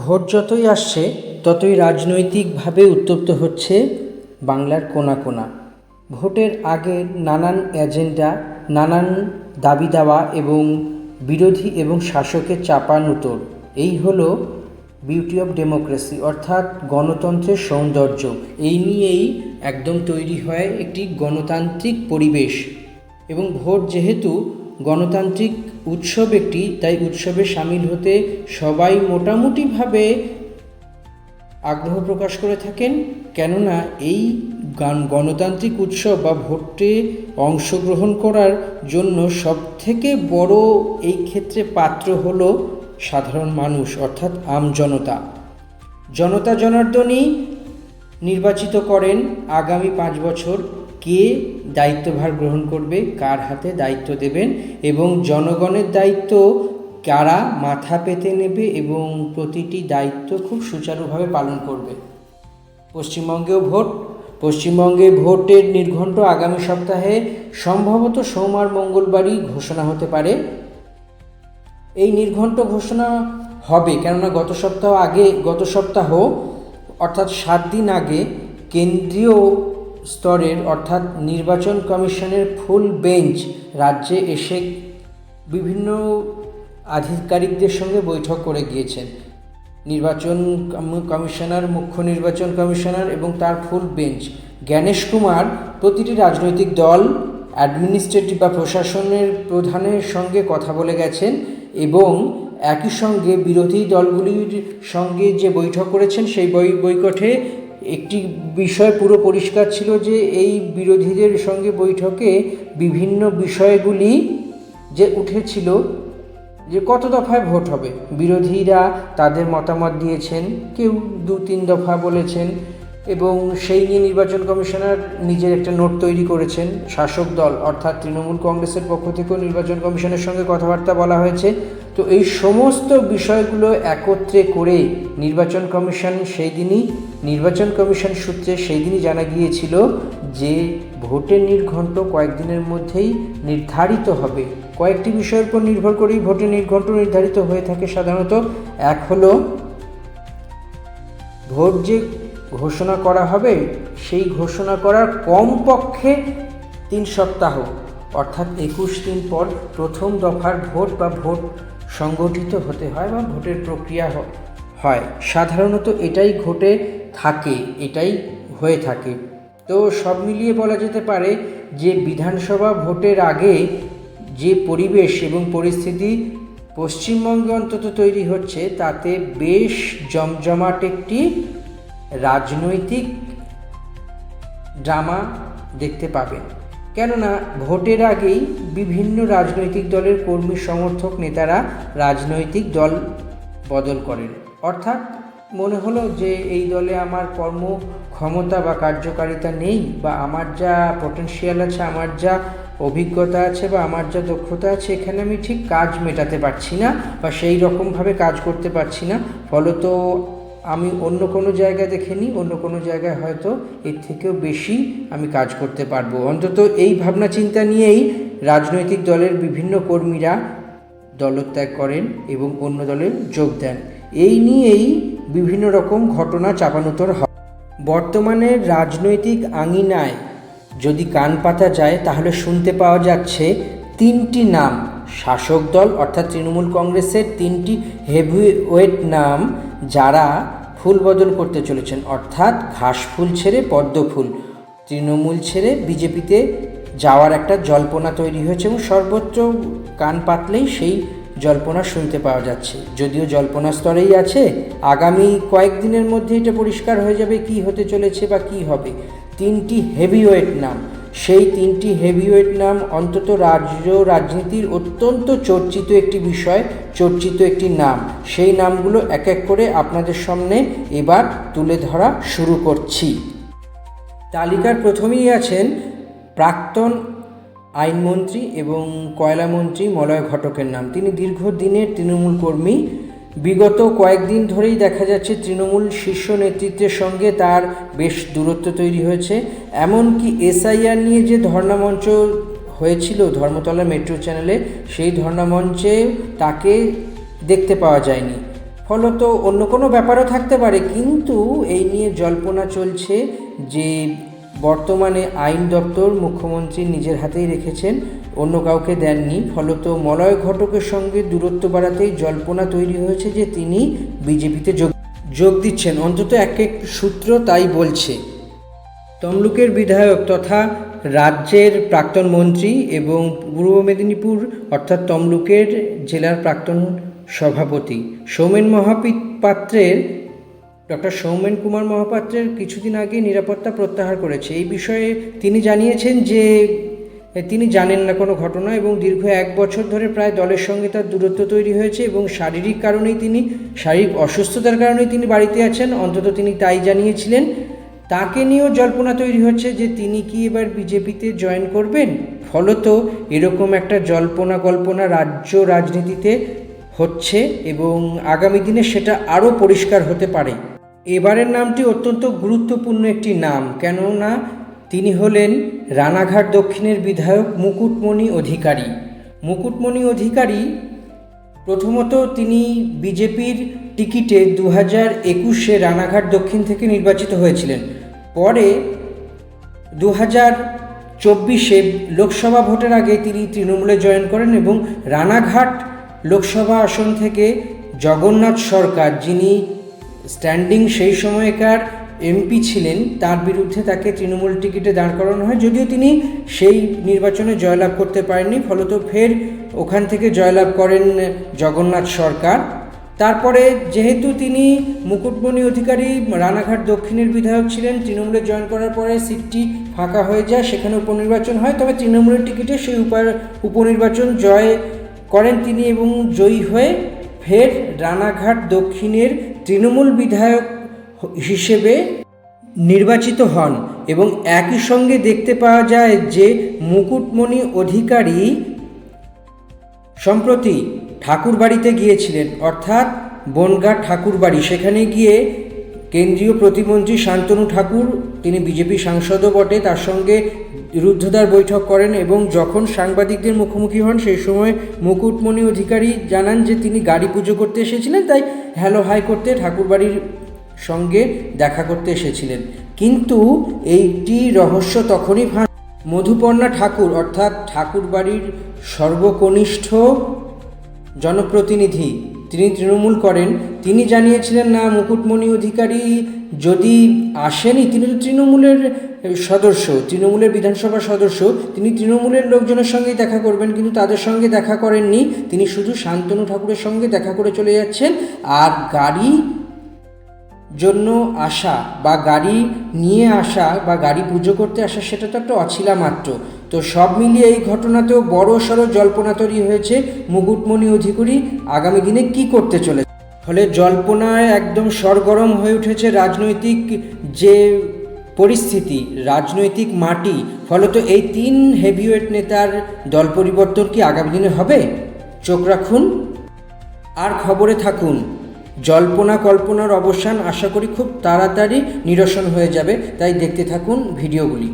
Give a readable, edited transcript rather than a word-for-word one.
Vote যতই আসছে ততই রাজনৈতিকভাবে উত্তপ্ত হচ্ছে বাংলার কোণা কোণা। ভোটের আগে নানান এজেন্ডা, নানান দাবি দাওয়া এবং বিরোধী এবং শাসকের চাপানুতোর, এই হলো বিউটি অফ ডেমোক্রেসি, অর্থাৎ গণতন্ত্রের সৌন্দর্য। এই নিয়েই একদম তৈরি হয় একটি গণতান্ত্রিক পরিবেশ। এবং ভোট যেহেতু গণতান্ত্রিক উৎসব একটি, তাই উৎসবে সামিল হতে সবাই মোটামুটিভাবে আগ্রহ প্রকাশ করে থাকেন। কেননা এই গণতান্ত্রিক উৎসব বা ভোটে অংশগ্রহণ করার জন্য সবথেকে বড় এই ক্ষেত্রে পাত্র হলো সাধারণ মানুষ, অর্থাৎ আমজনতা। জনতা জনার্দনই নির্বাচিত করেন আগামী 5 বছর কে দায়িত্বভার গ্রহণ করবে, কার হাতে দায়িত্ব দেবেন এবং জনগণের দায়িত্ব কারা মাথা পেতে নেবে এবং প্রতিটি দায়িত্ব খুব সুচারুভাবে পালন করবে। পশ্চিমবঙ্গে ভোটের নির্ঘণ্ট আগামী সপ্তাহে সম্ভবত সোমবার মঙ্গলবারই ঘোষণা হতে পারে। এই নির্ঘণ্ট ঘোষণা হবে কেননা গত সপ্তাহ অর্থাৎ 7 দিন আগে কেন্দ্রীয় স্তরের অর্থাৎ নির্বাচন কমিশনের ফুল বেঞ্চ রাজ্যে এসে বিভিন্ন আধিকারিকদের সঙ্গে বৈঠক করে গিয়েছেন। নির্বাচন কমিশনার, মুখ্য নির্বাচন কমিশনার এবং তার ফুল বেঞ্চ জ্ঞানেশ কুমার প্রতিটি রাজনৈতিক দল, অ্যাডমিনিস্ট্রেটিভ বা প্রশাসনের প্রধানের সঙ্গে কথা বলে গেছেন এবং একই সঙ্গে বিরোধী দলগুলির সঙ্গে যে বৈঠক করেছেন সেই বৈঠকে একটি বিষয় পুরো পরিষ্কার ছিল যে এই বিরোধীদের সঙ্গে বৈঠকে বিভিন্ন বিষয়গুলি যে উঠেছিল যে কত দফায় ভোট হবে, বিরোধীরা তাদের মতামত দিয়েছেন, কেউ 2-3 দফা বলেছেন এবং সেই নিয়ে নির্বাচন কমিশনার নিজের একটা নোট তৈরি করেছেন। শাসক দল অর্থাৎ তৃণমূল কংগ্রেসের পক্ষ থেকেও নির্বাচন কমিশনের সঙ্গে কথাবার্তা বলা হয়েছে। তো এই সমস্ত বিষয়গুলো একত্রে করে নির্বাচন কমিশন সূত্রে সেই দিনই জানা গিয়েছিল যে ভোটের নির্ঘণ্ট কয়েকদিনের মধ্যেই নির্ধারিত হবে। কয়েকটি বিষয়ের উপর নির্ভর করেই ভোটের নির্ঘণ্ট নির্ধারিত হয়ে থাকে সাধারণত। এক হলো ভোট যে ঘোষণা করা হবে সেই ঘোষণা করার কমপক্ষে 3 সপ্তাহ অর্থাৎ 21 দিন পর প্রথম দফার ভোট বা ভোট সংগঠিত হতে হয় বা ভোটের প্রক্রিয়া হয়। সাধারণত এটাই এটাই হয়ে থাকে। তো সব মিলিয়ে বলা যেতে পারে যে বিধানসভা ভোটের আগে যে পরিবেশ এবং পরিস্থিতি পশ্চিমবঙ্গে অন্তত তৈরি হচ্ছে তাতে বেশ জমজমাট একটি রাজনৈতিক ড্রামা দেখতে পাবেন। কেননা ভোটের আগেই বিভিন্ন রাজনৈতিক দলের কর্মী সমর্থক নেতারা রাজনৈতিক দল বদল করেন। অর্থাৎ মনে হলো যে এই দলে আমার কর্মক্ষমতা বা কার্যকারিতা নেই, বা আমার যা পটেনশিয়াল আছে, আমার যা অভিজ্ঞতা আছে বা আমার যা দক্ষতা আছে এখানে আমি ঠিক কাজ মেটাতে পারছি না বা সেই রকমভাবে কাজ করতে পারছি না, ফলত আমি অন্য কোনো জায়গায় দেখে নিই, অন্য কোনো জায়গায় হয়তো এর থেকেও বেশি আমি কাজ করতে পারবো। অন্তত এই ভাবনা চিন্তা নিয়েই রাজনৈতিক দলের বিভিন্ন কর্মীরা দলত্যাগ করেন এবং অন্য দলে যোগ দেন। এই নিয়েই বিভিন্ন রকম ঘটনা চাপানুতোর হয়। বর্তমানে রাজনৈতিক আঙিনায় যদি কান পাতা যায় তাহলে শুনতে পাওয়া যাচ্ছে 3টি নাম, শাসক দল অর্থাৎ তৃণমূল কংগ্রেসের 3টি হেভিওয়েট নাম যারা ফুল বদল করতে চলেছেন, অর্থাৎ ঘাস ফুল ছেড়ে পদ্ম ফুল, তৃণমূল ছেড়ে বিজেপিতে যাওয়ার একটা জল্পনা তৈরি হয়েছে এবং সর্বোচ্চ কান পাতলেই সেই জল্পনা শুনতে পাওয়া যাচ্ছে। যদিও জল্পনা স্তরেই আছে, আগামী কয়েকদিনের মধ্যে এটা পরিষ্কার হয়ে যাবে কি হতে চলেছে বা কি হবে। 3টি হেভিওয়েট নাম, সেই 3টি হেভিওয়েট নাম অন্তত রাজনীতির অত্যন্ত চর্চিত একটি বিষয়, চর্চিত একটি নাম। সেই নামগুলো এক এক করে আপনাদের সামনে এবার তুলে ধরা শুরু করছি। তালিকার প্রথমেই আছেন প্রাক্তন আইনমন্ত্রী এবং কয়লামন্ত্রী মলয় ঘটকের নাম। তিনি দীর্ঘদিনের তৃণমূল কর্মী। বিগত কয়েকদিন ধরেই দেখা যাচ্ছে তৃণমূল শীর্ষ নেতৃত্বের সঙ্গে তার বেশ দূরত্ব তৈরি হয়েছে। এমনকি এসআইআর নিয়ে যে ধর্ণামঞ্চ হয়েছিল ধর্মতলা মেট্রো চ্যানেলে, সেই ধর্ণা মঞ্চে তাকে দেখতে পাওয়া যায়নি। ফলত অন্য কোনো ব্যাপারও থাকতে পারে, কিন্তু এই নিয়ে জল্পনা চলছে যে বর্তমানে আইন দপ্তর মুখ্যমন্ত্রী নিজের হাতেই রেখেছেন, অন্য কাউকে দেননি। ফলত মলয় ঘটকের সঙ্গে দূরত্ব বাড়াতেই জল্পনা তৈরি হয়েছে যে তিনি বিজেপিতে যোগ দিচ্ছেন, অন্তত এক এক সূত্র তাই বলছে। তমলুকের বিধায়ক তথা রাজ্যের প্রাক্তন মন্ত্রী এবং পূর্ব মেদিনীপুর অর্থাৎ তমলুকের জেলার প্রাক্তন সভাপতি ডক্টর সৌমেন কুমার মহাপাত্রের কিছুদিন আগে নিরাপত্তা প্রত্যাহার করেছে। এই বিষয়ে তিনি জানিয়েছেন যে তিনি জানেন না কোনো ঘটনা এবং দীর্ঘ 1 বছর ধরে প্রায় দলের সঙ্গে তার দূরত্ব তৈরি হয়েছে এবং শারীরিক অসুস্থতার কারণেই তিনি বাড়িতে আছেন, অন্তত তিনি তাই জানিয়েছিলেন। তাকে নিয়েও জল্পনা তৈরি হচ্ছে যে তিনি কি এবার বিজেপিতে জয়েন করবেন। ফলত এরকম একটা কল্পনা রাজ্য রাজনীতিতে হচ্ছে এবং আগামী দিনে সেটা আরও পরিষ্কার হতে পারে। এবারের নামটি অত্যন্ত গুরুত্বপূর্ণ একটি নাম, কেননা তিনি হলেন রানাঘাট দক্ষিণের বিধায়ক মুকুটমণি অধিকারী। মুকুটমণি অধিকারী প্রথমত তিনি বিজেপির টিকিটে 2021-এ রানাঘাট দক্ষিণ থেকে নির্বাচিত হয়েছিলেন। পরে 2024-এ লোকসভা ভোটের আগে তিনি তৃণমূলে জয়েন করেন এবং রানাঘাট লোকসভা আসন থেকে জগন্নাথ সরকার, যিনি স্ট্যান্ডিং সেই সময়কার এমপি ছিলেন, তার বিরুদ্ধে তাকে তৃণমূল টিকিটে দাঁড় করানো হয়, যদিও তিনি সেই নির্বাচনে জয়লাভ করতে পারেননি। ফলত ফের ওখান থেকে জয়লাভ করেন জগন্নাথ সরকার। তারপরে যেহেতু তিনি মুকুটমণি অধিকারী রানাঘাট দক্ষিণের বিধায়ক ছিলেন, তৃণমূলে জয়েন করার পরে সিটটি ফাঁকা হয়ে যায়, সেখানে উপনির্বাচন হয়। তবে তৃণমূলের টিকিটে সেই উপনির্বাচন জয় করেন তিনি এবং জয়ী হয়ে ফের রানাঘাট দক্ষিণের তৃণমূল বিধায়ক হিসেবে নির্বাচিত হন। এবং একই সঙ্গে দেখতে পাওয়া যায় যে মুকুটমণি অধিকারী সম্প্রতি ঠাকুরবাড়িতে গিয়েছিলেন, অর্থাৎ বনগাঁ ঠাকুরবাড়ি। সেখানে গিয়ে কেন্দ্রীয় প্রতিমন্ত্রী শান্তনু ঠাকুর, তিনি বিজেপি সাংসদও বটে, তার সঙ্গে রুদ্ধদ্বার বৈঠক করেন এবং যখন সাংবাদিকদের মুখোমুখি হন সেই সময় মুকুটমণি অধিকারী জানান যে তিনি গাড়ি পুজো করতে এসেছিলেন, তাই হ্যালো হাই করতে ঠাকুরবাড়ির সঙ্গে দেখা করতে এসেছিলেন। কিন্তু এইটি রহস্য তখনই মধুপর্ণা ঠাকুর অর্থাৎ ঠাকুরবাড়ির সর্বকনিষ্ঠ জনপ্রতিনিধি, তিনি তৃণমূল করেন, তিনি জানিয়েছিলেন না মুকুটমণি অধিকারী যদি আসেনি, তিনি তো তৃণমূলের সদস্য, তৃণমূলের বিধানসভার সদস্য, তিনি তৃণমূলের লোকজনের সঙ্গেই দেখা করবেন, কিন্তু তাদের সঙ্গে দেখা করেননি। তিনি শুধু শান্তনু ঠাকুরের সঙ্গে দেখা করে চলে যাচ্ছেন। আর গাড়ি জন্য আসা বা গাড়ি নিয়ে আসা বা গাড়ি পুজো করতে আসা, সেটা তো একটা অছিলা মাত্র। তো সব মিলিয়ে এই ঘটনাতেও বড় সড়ো জল্পনা তৈরি হয়েছে মুকুটমণি অধিকারী আগামী দিনে কি করতে চলেছে। ফলে জল্পনায় একদম সরগরম হয়ে উঠেছে রাজনৈতিক যে পরিস্থিতি, রাজনৈতিক মাটি। ফলত এই 3 হেভিওয়েট নেতার দল পরিবর্তন কি আগামী দিনে হবে? চোখ রাখুন আর খবরে থাকুন। জল্পনা কল্পনার অবসান আশা করি খুব তাড়াতাড়ি নিরসন হয়ে যাবে, তাই দেখতে থাকুন ভিডিওগুলি।